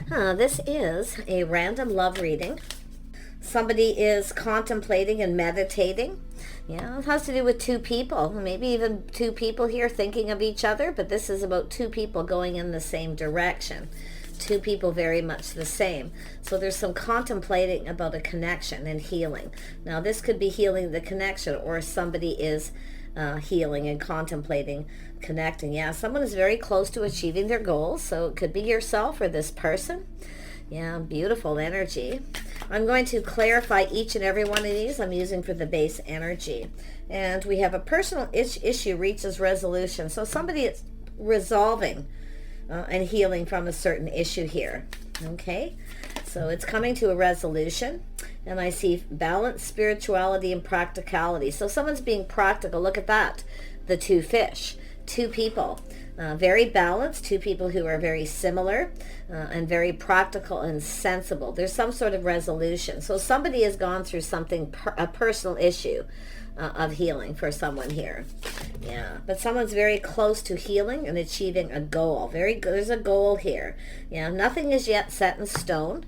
This is a random love reading. Somebody is contemplating and meditating. Yeah, it has to do with two people, maybe even two people here thinking of each other, but this is about two people going in the same direction. Two people very much the same. So there's some contemplating about a connection and healing. Now this could be healing the connection, or somebody is healing and contemplating connecting. Yeah, someone is very close to achieving their goals, so it could be yourself or this person. Yeah, beautiful energy. I'm going to clarify each and every one of these I'm using for the base energy. And we have a personal issue reaches resolution. So somebody is resolving and healing from a certain issue here. Okay, so it's coming to a resolution. And I see balance, spirituality, and practicality. So someone's being practical. Look at that. The two fish. Two people. Very balanced. Two people who are very similar and very practical and sensible. There's some sort of resolution. So somebody has gone through something, a personal issue of healing for someone here. Yeah, but someone's very close to healing and achieving a goal. Very good. There's a goal here. Yeah, nothing is yet set in stone.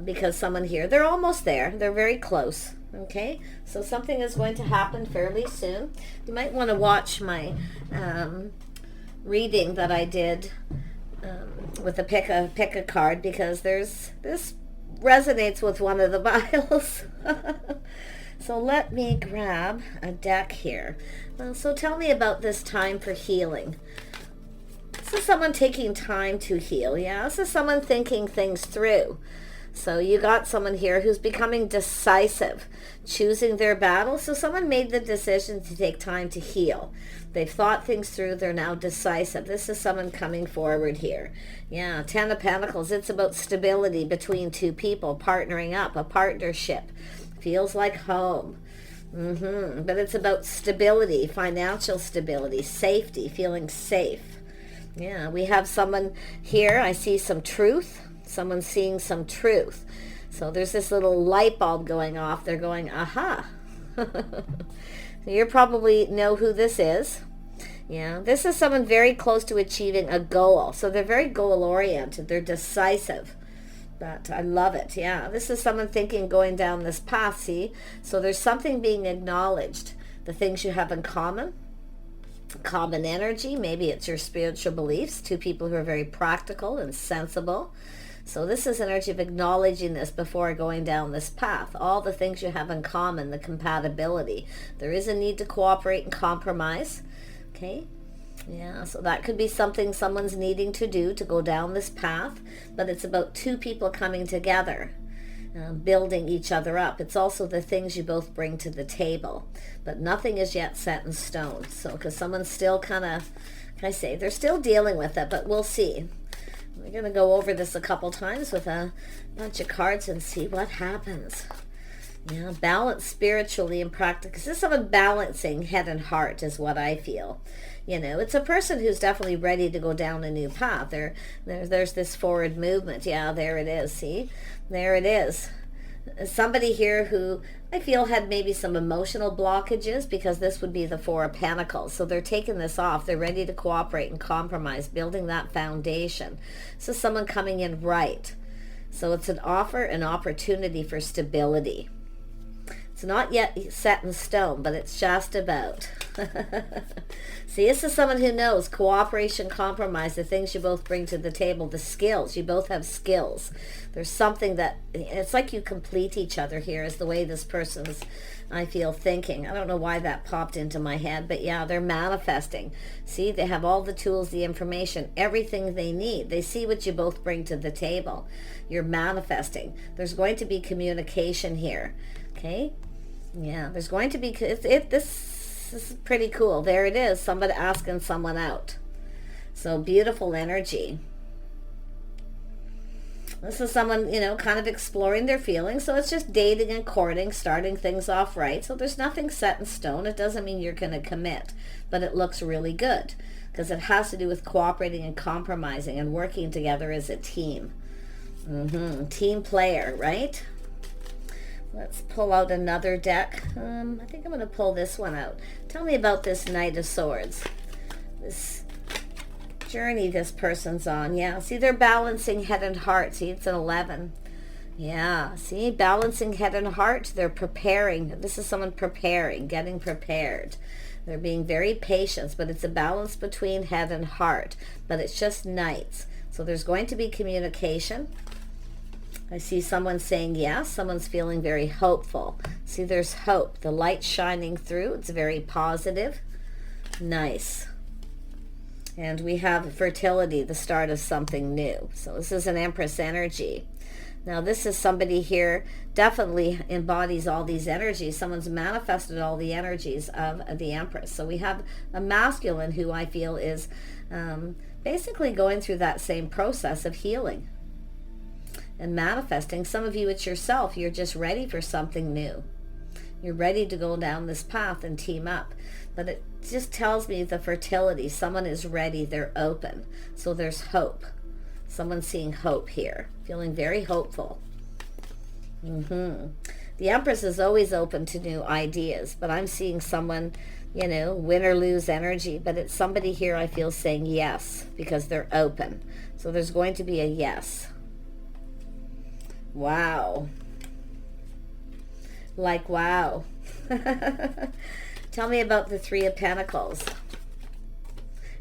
Because someone here, they're almost there. They're very close. Okay, so something is going to happen fairly soon. You might want to watch my reading that I did with a pick a card, because this resonates with one of the vials. So let me grab a deck here. So tell me about this time for healing. This is someone taking time to heal. Yeah, this is someone thinking things through. So you got someone here who's becoming decisive, choosing their battle. So someone made the decision to take time to heal. They've thought things through. They're now decisive. This is someone coming forward here. Yeah, Ten of Pentacles. It's about stability between two people, partnering up, a partnership. Feels like home. But it's about stability, financial stability, safety, feeling safe. Yeah, we have someone here. I see some truth. Someone's seeing some truth. So there's this little light bulb going off. They're going, aha. You probably know who this is. Yeah, this is someone very close to achieving a goal. So they're very goal-oriented. They're decisive. But I love it. Yeah, this is someone thinking, going down this path, see? So there's something being acknowledged. The things you have in common energy. Maybe it's your spiritual beliefs. Two people who are very practical and sensible. So this is energy of acknowledging this before going down this path. All the things you have in common, the compatibility. There is a need to cooperate and compromise. Okay. Yeah, so that could be something someone's needing to do to go down this path. But it's about two people coming together, building each other up. It's also the things you both bring to the table. But nothing is yet set in stone. So because someone's still kind of, they're still dealing with it, but we'll see. We're going to go over this a couple times with a bunch of cards and see what happens. Yeah, balance spiritually and practical. This is someone balancing head and heart is what I feel. You know, it's a person who's definitely ready to go down a new path. There's this forward movement. Yeah, there it is. See? There it is. Somebody here who I feel had maybe some emotional blockages, because this would be the Four of Pentacles. So they're taking this off. They're ready to cooperate and compromise, building that foundation. So someone coming in right. So it's an offer, an opportunity for stability. It's not yet set in stone, but it's just about. See, this is someone who knows cooperation, compromise, the things you both bring to the table, the skills. You both have skills. There's something that, it's like you complete each other here, is the way this person's, I feel, thinking. I don't know why that popped into my head, but yeah, they're manifesting. See, they have all the tools, the information, everything they need. They see what you both bring to the table. You're manifesting. There's going to be communication here. Okay? Yeah, there's going to be, this is pretty cool. There it is, somebody asking someone out. So beautiful energy. This is someone, kind of exploring their feelings. So it's just dating and courting, starting things off right. So there's nothing set in stone. It doesn't mean you're going to commit, but it looks really good because it has to do with cooperating and compromising and working together as a team. Team player, right? Let's pull out another deck. I think I'm going to pull this one out. Tell me about this Knight of Swords. This journey this person's on. Yeah, see, they're balancing head and heart. See, it's an 11. Yeah, see, balancing head and heart. They're preparing. This is someone preparing, getting prepared. They're being very patient, but it's a balance between head and heart. But it's just Knights. So there's going to be communication. I see someone saying yes. Someone's feeling very hopeful. See, there's hope. The light shining through. It's very positive. Nice. And we have fertility, the start of something new. So this is an Empress energy. Now this is somebody here definitely embodies all these energies. Someone's manifested all the energies of the Empress. So we have a masculine who I feel is basically going through that same process of healing and manifesting. Some of you, it's yourself. You're just ready for something new. You're ready to go down this path and team up. But it just tells me the fertility. Someone is ready. They're open. So there's hope. Someone's seeing hope here. Feeling very hopeful. The Empress is always open to new ideas. But I'm seeing someone, you know, win or lose energy. But it's somebody here I feel saying yes. Because they're open. So there's going to be a yes. Wow. Like, wow. Tell me about the Three of Pentacles.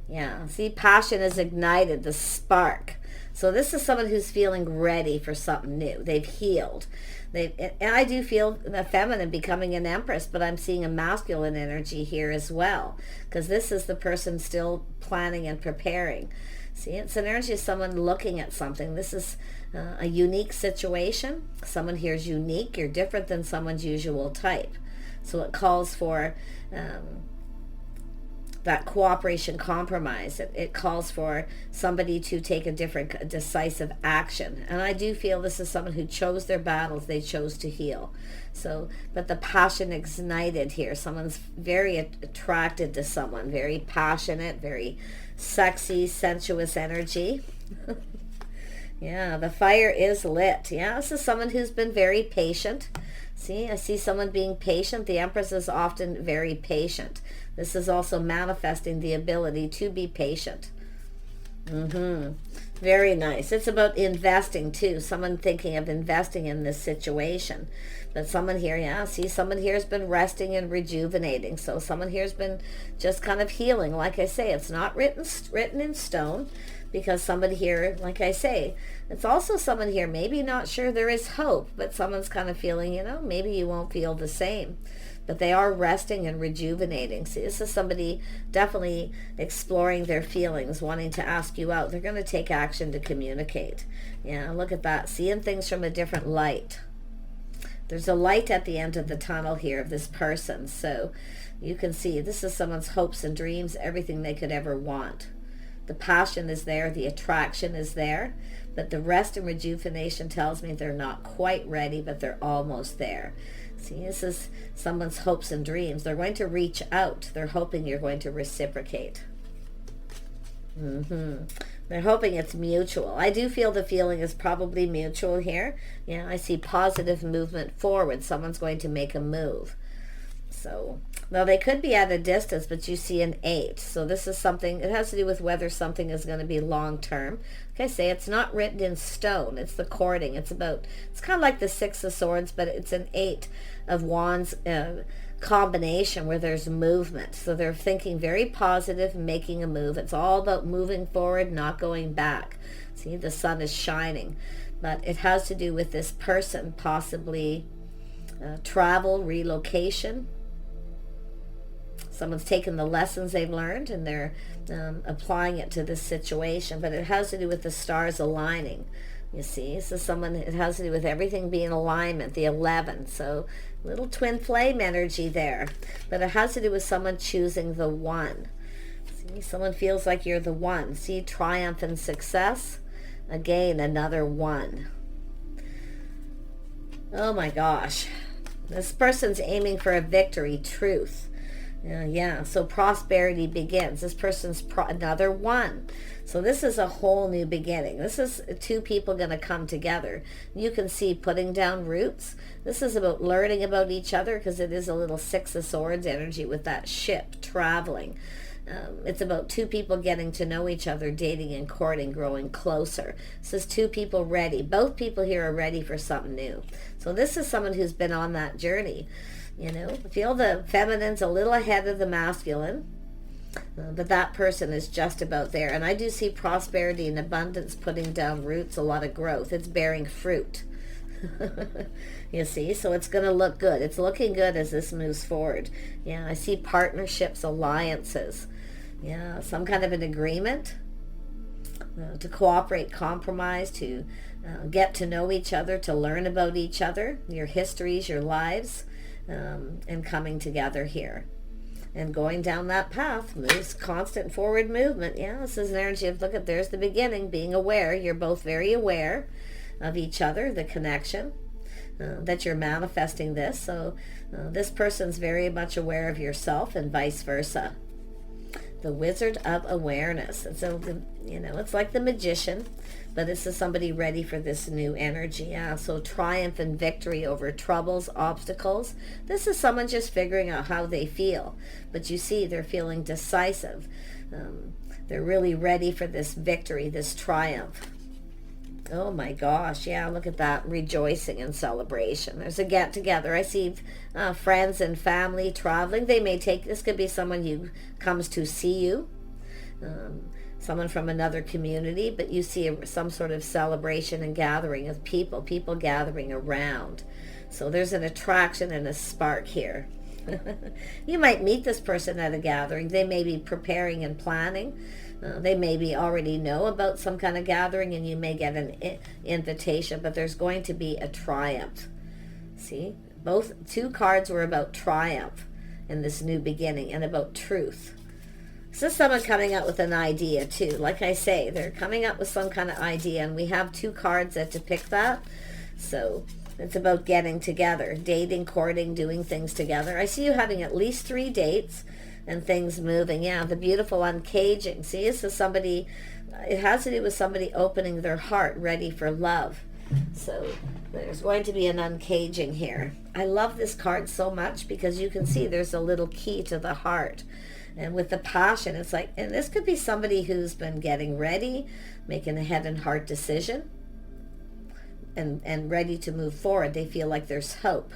Yeah, see, passion is ignited, the spark. So this is someone who's feeling ready for something new. They've healed. And I do feel the feminine becoming an Empress, but I'm seeing a masculine energy here as well. Because this is the person still planning and preparing. See, it's an energy of someone looking at something. This is a unique situation. Someone here is unique. You're different than someone's usual type. So it calls for that cooperation compromise. It calls for somebody to take a different decisive action. And I do feel this is someone who chose their battles. They chose to heal. So, but the passion ignited here. Someone's very attracted to someone. Very passionate, very sexy, sensuous energy. Yeah, the fire is lit. Yeah, this is someone who's been very patient. See, I see someone being patient. The Empress is often very patient. This is also manifesting the ability to be patient. Very nice. It's about investing too. Someone thinking of investing in this situation. But someone here, yeah, see, someone here has been resting and rejuvenating. So someone here has been just kind of healing. Like I say, it's not written in stone. Because somebody here, like I say, it's also someone here, maybe not sure there is hope, but someone's kind of feeling, you know, maybe you won't feel the same. But they are resting and rejuvenating. See, this is somebody definitely exploring their feelings, wanting to ask you out. They're going to take action to communicate. Yeah, look at that. Seeing things from a different light. There's a light at the end of the tunnel here of this person. So you can see this is someone's hopes and dreams, everything they could ever want. The passion is there, the attraction is there, but the rest and rejuvenation tells me they're not quite ready, but they're almost there. See, this is someone's hopes and dreams. They're going to reach out. They're hoping you're going to reciprocate. They're hoping it's mutual. I do feel the feeling is probably mutual here. Yeah, I see positive movement forward. Someone's going to make a move. So, well, they could be at a distance, but you see an 8. So this is something, it has to do with whether something is going to be long-term. Like I say, it's not written in stone. It's the courting. It's kind of like the 6 of Swords, but it's an 8 of Wands combination where there's movement. So they're thinking very positive, making a move. It's all about moving forward, not going back. See, the sun is shining. But it has to do with this person possibly travel, relocation. Someone's taken the lessons they've learned and they're applying it to this situation. But it has to do with the stars aligning. You see, so it has to do with everything being in alignment, the 11. So little twin flame energy there. But it has to do with someone choosing the 1. See, someone feels like you're the 1. See, triumph and success. Again, another 1. Oh my gosh. This person's aiming for a victory, truth. Yeah, so prosperity begins. This person's another 1. So this is a whole new beginning. This is 2 people going to come together. You can see putting down roots. This is about learning about each other because it is a little 6 of Swords energy with that ship traveling. It's about two people getting to know each other, dating and courting, growing closer. This is two people ready. Both people here are ready for something new. So this is someone who's been on that journey. You know, feel the feminine's a little ahead of the masculine, but that person is just about there. And I do see prosperity and abundance putting down roots, a lot of growth. It's bearing fruit. You see, so it's going to look good. It's looking good as this moves forward. Yeah, I see partnerships, alliances. Yeah, some kind of an agreement to cooperate, compromise, to get to know each other, to learn about each other, your histories, your lives, and coming together here. And going down that path moves, constant forward movement. Yeah, this is an energy of, look at, there's the beginning, being aware. You're both very aware of each other, the connection, that you're manifesting this. So this person's very much aware of yourself and vice versa. The Wizard of Awareness. And so, you know, it's like the magician, but this is somebody ready for this new energy. Yeah, so triumph and victory over troubles, obstacles. This is someone just figuring out how they feel. But you see, they're feeling decisive. They're really ready for this victory, this triumph. Oh my gosh, yeah, look at that, rejoicing and celebration. There's a get together. I see friends and family traveling. They may take, this could be someone who comes to see you, someone from another community, but you see some sort of celebration and gathering of people gathering around. So there's an attraction and a spark here. You might meet this person at a gathering. They may be preparing and planning. They maybe already know about some kind of gathering and you may get an invitation, but there's going to be a triumph. See, two cards were about triumph in this new beginning and about truth. This is someone coming up with an idea too. Like I say, they're coming up with some kind of idea, and we have two cards that depict that. So it's about getting together, dating, courting, doing things together. I see you having at least 3 dates and things moving. Yeah, the beautiful uncaging. See, this is somebody, it has to do with somebody opening their heart, ready for love. So there's going to be an uncaging here. I love this card so much because you can see there's a little key to the heart. And with the passion, it's like, and this could be somebody who's been getting ready, making a head and heart decision, and ready to move forward. They feel like there's hope.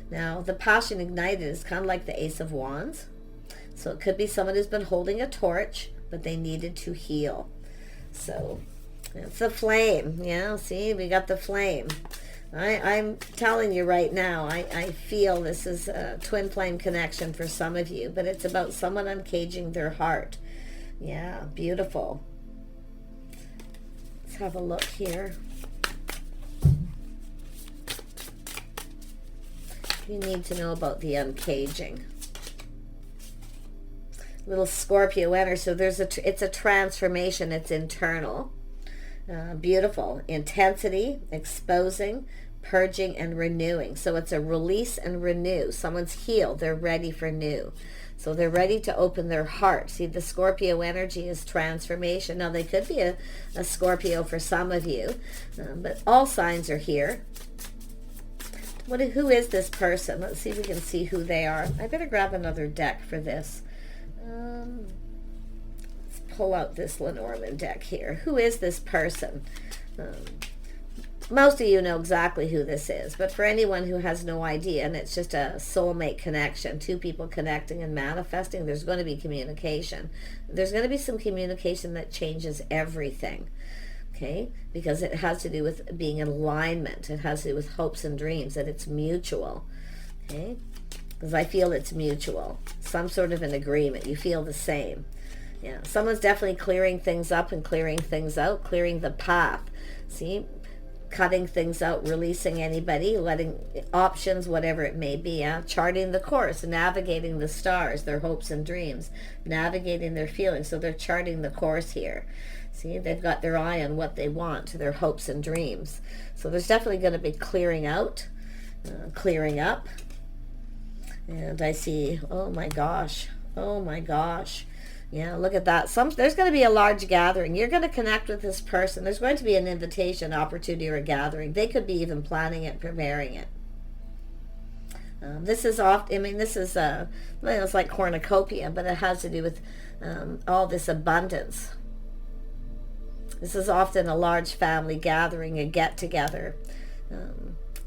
Now, the passion ignited is kind of like the Ace of Wands. So it could be someone who's been holding a torch, but they needed to heal. So it's the flame. Yeah, see, we got the flame. I'm telling you right now, I feel this is a twin flame connection for some of you, but it's about someone uncaging their heart. Yeah, beautiful. Let's have a look here. You need to know about the uncaging. Little Scorpio energy. So it's a transformation. It's internal. Beautiful. Intensity, exposing, purging, and renewing. So it's a release and renew. Someone's healed. They're ready for new. So they're ready to open their heart. See, the Scorpio energy is transformation. Now, they could be a Scorpio for some of you, but all signs are here. Who is this person? Let's see if we can see who they are. I better grab another deck for this. Let's pull out this Lenormand deck here. Who is this person? Most of you know exactly who this is, but for anyone who has no idea, and it's just a soulmate connection, two people connecting and manifesting, there's going to be communication. There's going to be some communication that changes everything. Okay, because it has to do with being in alignment. It has to do with hopes and dreams, that it's mutual. Okay, because I feel it's mutual. Some sort of an agreement. You feel the same. Yeah, someone's definitely clearing things up and clearing things out, clearing the path. See, cutting things out, releasing anybody, letting options, whatever it may be, charting the course, navigating the stars, their hopes and dreams, navigating their feelings. So they're charting the course here. See, they've got their eye on what they want, their hopes and dreams. So there's definitely going to be clearing out, clearing up. And I see, oh my gosh. Yeah, look at that. There's going to be a large gathering. You're going to connect with this person. There's going to be an invitation, opportunity, or a gathering. They could be even planning it, preparing it. This is often, I mean, this is, well, it's like cornucopia, but it has to do with all this abundance. This is often a large family gathering, a get-together.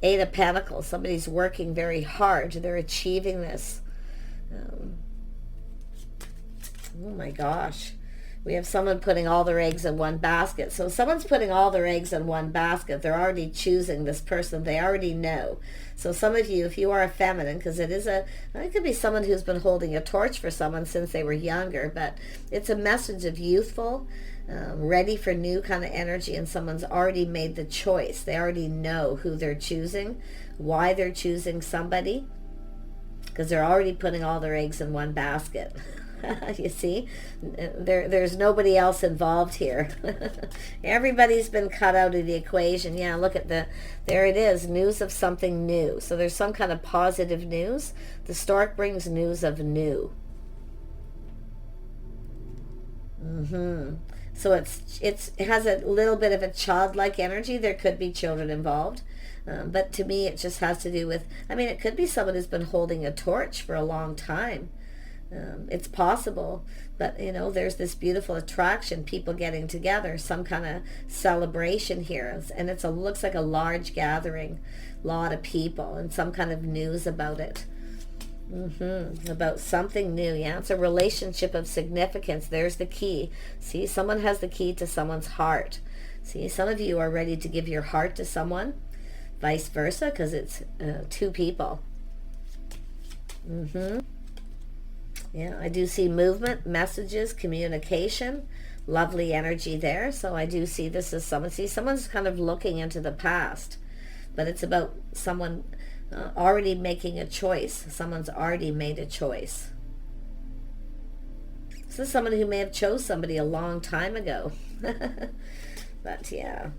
Eight of Pentacles, somebody's working very hard. They're achieving this. Oh my gosh. We have someone putting all their eggs in one basket. So someone's putting all their eggs in one basket. They're already choosing this person. They already know. So some of you, if you are a feminine, because it could be someone who's been holding a torch for someone since they were younger, but it's a message of youthful, ready for new kind of energy, and someone's already made the choice. They already know who they're choosing, why they're choosing somebody, because they're already putting all their eggs in one basket. You see, there's nobody else involved here. Everybody's been cut out of the equation. Yeah, look at there it is, news of something new. So there's some kind of positive news. The stork brings news of new. So it has a little bit of a childlike energy. There could be children involved. But to me, it just has to do with, I mean, it could be someone who's been holding a torch for a long time. It's possible, but there's this beautiful attraction, people getting together, some kind of celebration here, and looks like a large gathering, lot of people, and some kind of news about it. About something new. Yeah, it's a relationship of significance. There's the key. See, someone has the key to someone's heart. See, some of you are ready to give your heart to someone, vice versa, because it's two people. Yeah, I do see movement, messages, communication, lovely energy there. So I do see this as someone. See, someone's kind of looking into the past, but it's about someone already making a choice. Someone's already made a choice. This is someone who may have chose somebody a long time ago. But yeah,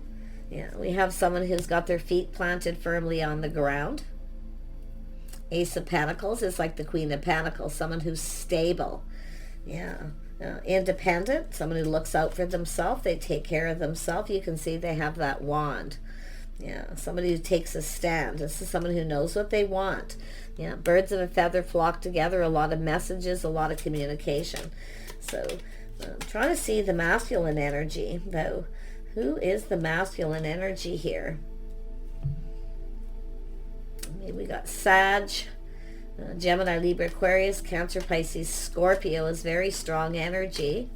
we have someone who's got their feet planted firmly on the ground. Ace of Pentacles is like the Queen of Pentacles, someone who's stable. Yeah. Independent, someone who looks out for themselves. They take care of themselves. You can see they have that wand. Yeah. Somebody who takes a stand. This is someone who knows what they want. Yeah. Birds of a feather flock together. A lot of messages, a lot of communication. So I'm trying to see the masculine energy, though. Who is the masculine energy here? We got Sag, Gemini, Libra, Aquarius, Cancer, Pisces, Scorpio is very strong energy.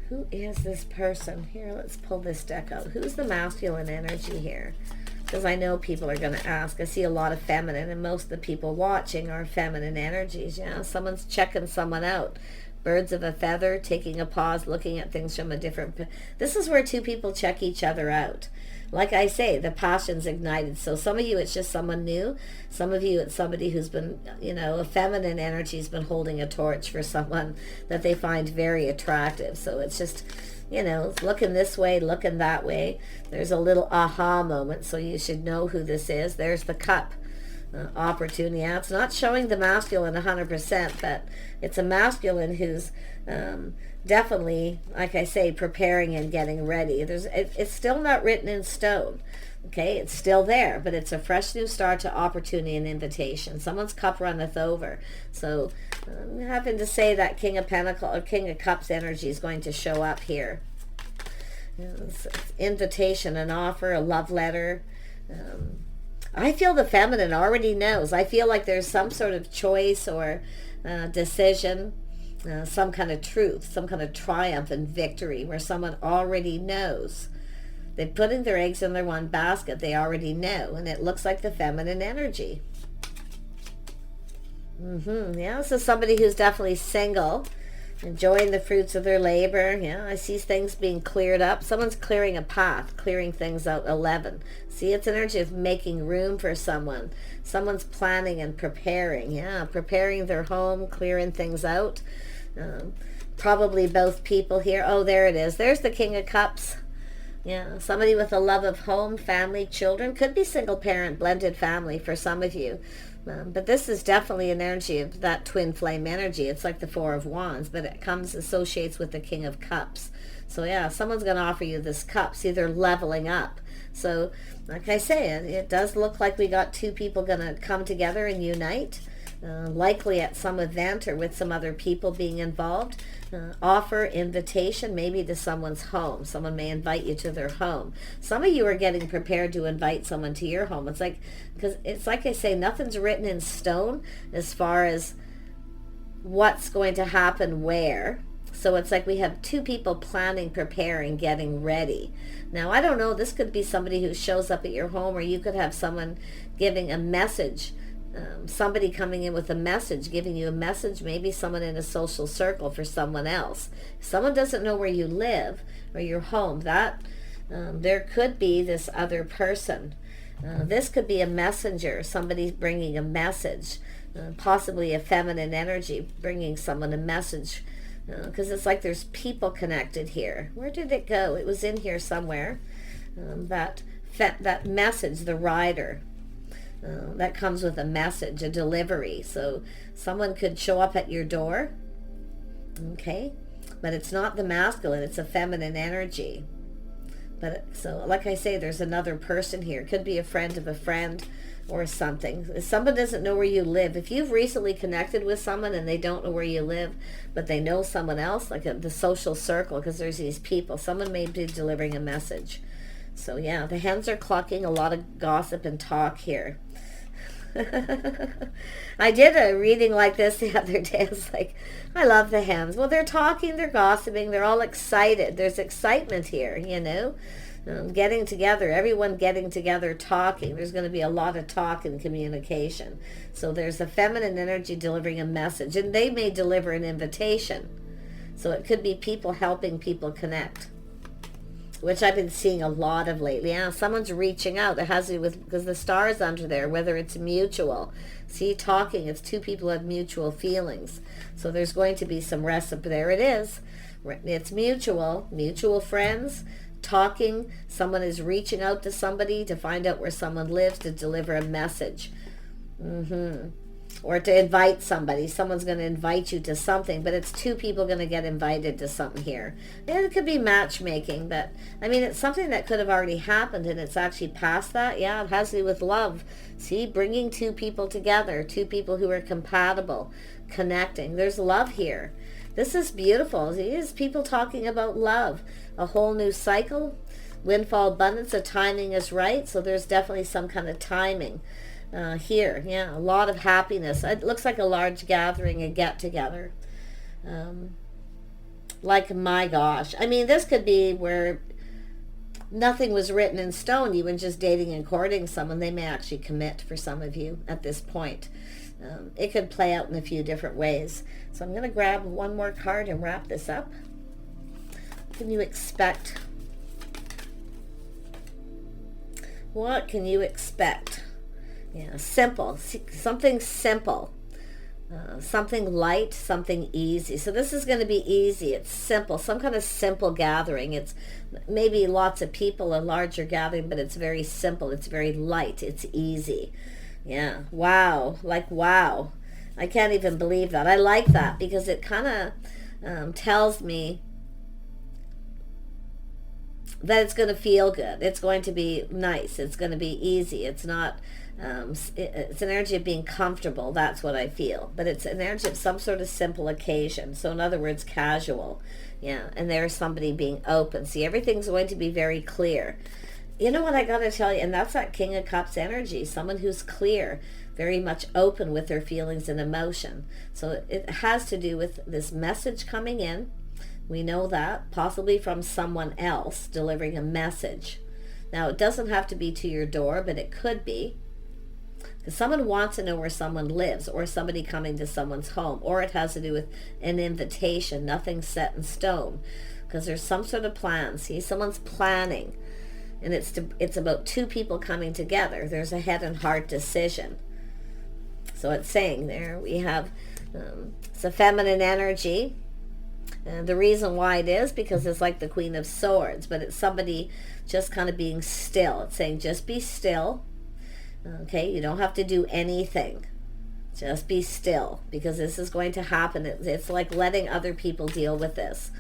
Who is this person? Here, let's pull this deck out. Who's the masculine energy here? Because I know people are going to ask. I see a lot of feminine, and most of the people watching are feminine energies. Yeah, someone's checking someone out. Birds of a feather, taking a pause, looking at things from a different... This is where two people check each other out. Like I say, the passion's ignited. So some of you, it's just someone new. Some of you, it's somebody who's been, a feminine energy's been holding a torch for someone that they find very attractive. So it's just, looking this way, looking that way. There's a little aha moment, so you should know who this is. There's the cup. Opportunity. Yeah, it's not showing the masculine 100%, but it's a masculine who's definitely, like I say, preparing and getting ready. It's still not written in stone. Okay, it's still there, but it's a fresh new start to opportunity and invitation. Someone's cup runneth over. So I'm having to say that King of Pentacles or King of Cups energy is going to show up here. It's invitation, an offer, a love letter. I feel the feminine already knows. I feel like there's some sort of choice or decision, some kind of truth, some kind of triumph and victory where someone already knows. They're putting their eggs in their one basket. They already know, and it looks like the feminine energy. Yeah, this is somebody who's definitely single, enjoying the fruits of their labor. Yeah, I see things being cleared up. Someone's clearing a path, clearing things out. 11. See, it's energy of making room for someone. Someone's planning and preparing. Yeah, preparing their home, clearing things out. Probably both people here. Oh, there it is. There's the King of Cups. Yeah, somebody with a love of home, family, children. Could be single parent, blended family for some of you. But this is definitely an energy of that twin flame energy. It's like the Four of Wands, but it associates with the King of Cups. So yeah, someone's going to offer you this cup. See, they're leveling up. So like I say, it does look like we got two people going to come together and unite, likely at some event or with some other people being involved. Offer invitation maybe to someone's home. Someone may invite you to their home. Some of you are getting prepared to invite someone to your home. It's like, because it's like I say, nothing's written in stone as far as what's going to happen where. So it's like we have two people planning, preparing, getting ready. Now, I don't know, this could be somebody who shows up at your home, or you could have someone giving a message, somebody coming in with a message, giving you a message, maybe someone in a social circle for someone else. If someone doesn't know where you live or your home, that there could be this other person. This could be a messenger, somebody bringing a message, possibly a feminine energy bringing someone a message, because it's like there's people connected here. Where did it go? It was in here somewhere. That message, the rider, that comes with a message, a delivery. So someone could show up at your door, okay, but it's not the masculine, it's a feminine energy. But so like I say, there's another person here. It could be a friend of a friend or something. If someone doesn't know where you live, if you've recently connected with someone and they don't know where you live, but they know someone else, like the social circle, because there's these people, someone may be delivering a message. So yeah, the hens are clucking, a lot of gossip and talk here. I did a reading like this the other day. I was like, I love the hens. Well, they're talking, they're gossiping, they're all excited. There's excitement here, you know. Getting together, everyone getting together, talking. There's going to be a lot of talk and communication. So there's a feminine energy delivering a message, and they may deliver an invitation. So it could be people helping people connect, which I've been seeing a lot of lately. Yeah, someone's reaching out. It has to do with, because the star is under there, whether it's mutual. See, talking, it's two people who have mutual feelings. So there's going to be some recipe. There it is. It's mutual friends, talking. Someone is reaching out to somebody to find out where someone lives, to deliver a message. Or to invite somebody. Someone's going to invite you to something, but it's two people going to get invited to something here. And it could be matchmaking, but I mean, it's something that could have already happened and it's actually past that. Yeah, it has to do with love. See, bringing two people together, two people who are compatible, connecting. There's love here. This is beautiful. These people talking about love, a whole new cycle, windfall abundance. The timing is right, so there's definitely some kind of timing here. Yeah, a lot of happiness. It looks like a large gathering, a get-together. Like, my gosh. I mean, this could be where nothing was written in stone. You were just dating and courting someone. They may actually commit for some of you at this point. It could play out in a few different ways. So I'm going to grab one more card and wrap this up. What can you expect? What can you expect? Yeah, simple. Something simple. Something light, something easy. So this is going to be easy. It's simple. Some kind of simple gathering. It's maybe lots of people, a larger gathering, but it's very simple. It's very light. It's easy. Yeah. Wow. Like, wow. I can't even believe that. I like that because it kind of tells me that it's going to feel good. It's going to be nice. It's going to be easy. It's not, it's an energy of being comfortable. That's what I feel. But it's an energy of some sort of simple occasion. So in other words, casual. Yeah. And there's somebody being open. See, everything's going to be very clear. You know what I got to tell you? And that's that King of Cups energy. Someone who's clear, very much open with their feelings and emotion. So it has to do with this message coming in. We know that, possibly from someone else delivering a message. Now, it doesn't have to be to your door, but it could be. Because someone wants to know where someone lives, or somebody coming to someone's home, or it has to do with an invitation, nothing set in stone. Because there's some sort of plan. See, someone's planning. And it's about two people coming together. There's a head and heart decision. So it's saying there we have, it's a feminine energy. And the reason why it is because it's like the Queen of Swords, but it's somebody just kind of being still. It's saying just be still. Okay, you don't have to do anything. Just be still because this is going to happen. It's like letting other people deal with this.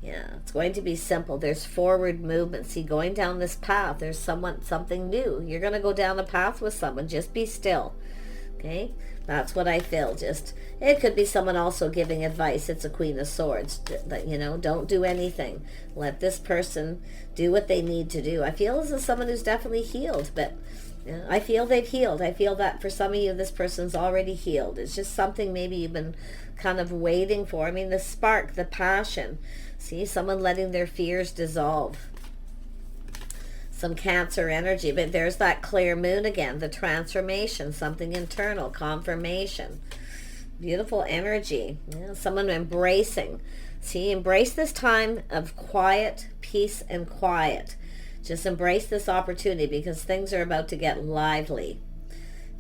Yeah, it's going to be simple. There's forward movement. See, going down this path, there's something new. You're going to go down a path with someone. Just be still. Okay? That's what I feel. Just, it could be someone also giving advice. It's a Queen of Swords. Don't do anything. Let this person do what they need to do. I feel this is someone who's definitely healed, but I feel they've healed. I feel that for some of you, this person's already healed. It's just something maybe you've been kind of waiting for. I mean, the spark, the passion. See, someone letting their fears dissolve. Some Cancer energy, but there's that clear moon again, the transformation, something internal, confirmation. Beautiful energy. Yeah, someone embracing. See, embrace this time of quiet, peace, and quiet. Just embrace this opportunity because things are about to get lively.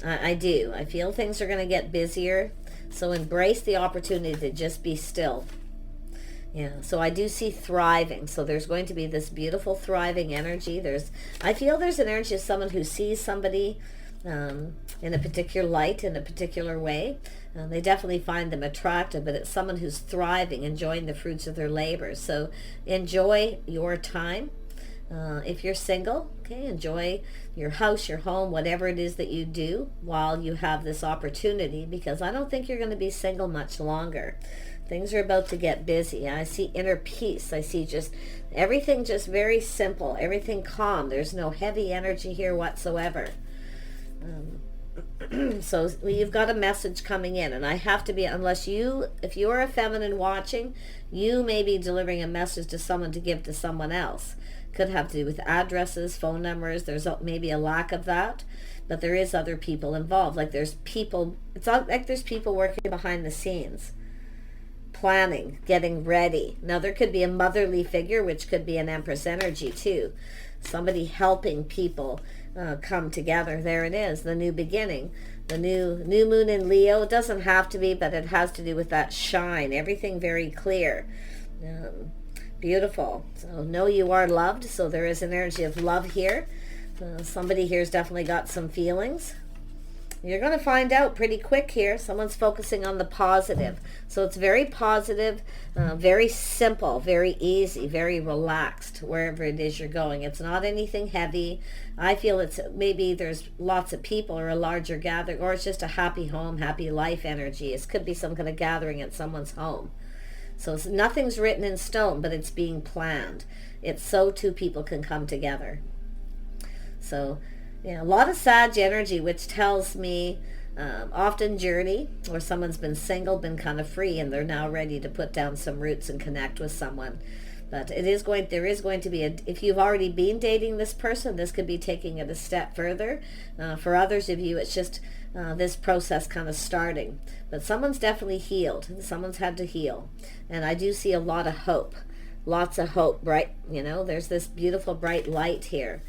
I do. I feel things are going to get busier. So embrace the opportunity to just be still. Yeah, so I do see thriving. So there's going to be this beautiful thriving energy. I feel there's an energy of someone who sees somebody in a particular light, in a particular way. They definitely find them attractive, but it's someone who's thriving, enjoying the fruits of their labor. So enjoy your time. If you're single, okay, enjoy your house, your home, whatever it is that you do while you have this opportunity, because I don't think you're going to be single much longer. Things are about to get busy. I see inner peace. I see just everything just very simple, everything calm. There's no heavy energy here whatsoever. So you've got a message coming in, and I have to be, if you're a feminine watching, you may be delivering a message to someone to give to someone else. Could have to do with addresses, phone numbers. There's maybe a lack of that, but there is other people involved. Like there's people, it's not like there's people working behind the scenes, planning, getting ready. Now there could be a motherly figure, which could be an Empress energy too. Somebody helping people come together. There it is, the new beginning, the new moon in Leo. It doesn't have to be, but it has to do with that shine. Everything very clear. Beautiful. So know you are loved. So there is an energy of love here. Somebody here's definitely got some feelings. You're going to find out pretty quick here. Someone's focusing on the positive. So it's very positive, very simple, very easy, very relaxed wherever it is you're going. It's not anything heavy. I feel it's maybe there's lots of people or a larger gathering, or it's just a happy home, happy life energy. It could be some kind of gathering at someone's home. So nothing's written in stone, but it's being planned. It's so two people can come together. So yeah, a lot of Sag energy, which tells me often journey, or someone's been single, been kind of free, and they're now ready to put down some roots and connect with someone. But there is going to be if you've already been dating this person, this could be taking it a step further. For others of you, it's just this process kind of starting. But someone's definitely healed. Someone's had to heal. And I do see a lot of hope. Lots of hope, bright, there's this beautiful bright light here.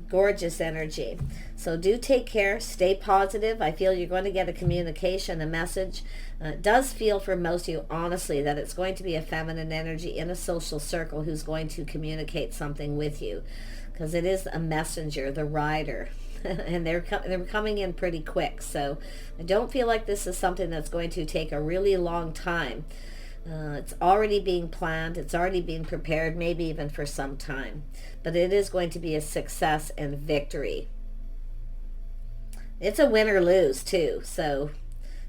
Gorgeous energy. So do take care, stay positive. I feel you're going to get a communication, a message. It does feel for most of you, honestly, that it's going to be a feminine energy in a social circle who's going to communicate something with you, because it is a messenger, the rider. And they're coming in pretty quick. So I don't feel like this is something that's going to take a really long time. It's already being planned. It's already being prepared, maybe even for some time. But it is going to be a success and victory. It's a win or lose too. So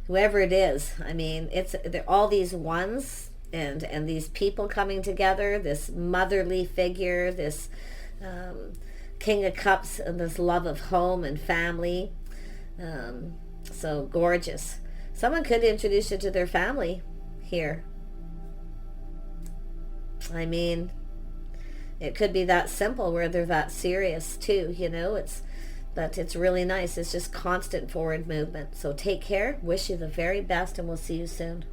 whoever it is, I mean, they're all these ones and these people coming together, this motherly figure, this King of Cups, and this love of home and family. So gorgeous. Someone could introduce you to their family here. I mean, it could be that simple where they're that serious too, but it's really nice. It's just constant forward movement. So take care. Wish you the very best, and we'll see you soon.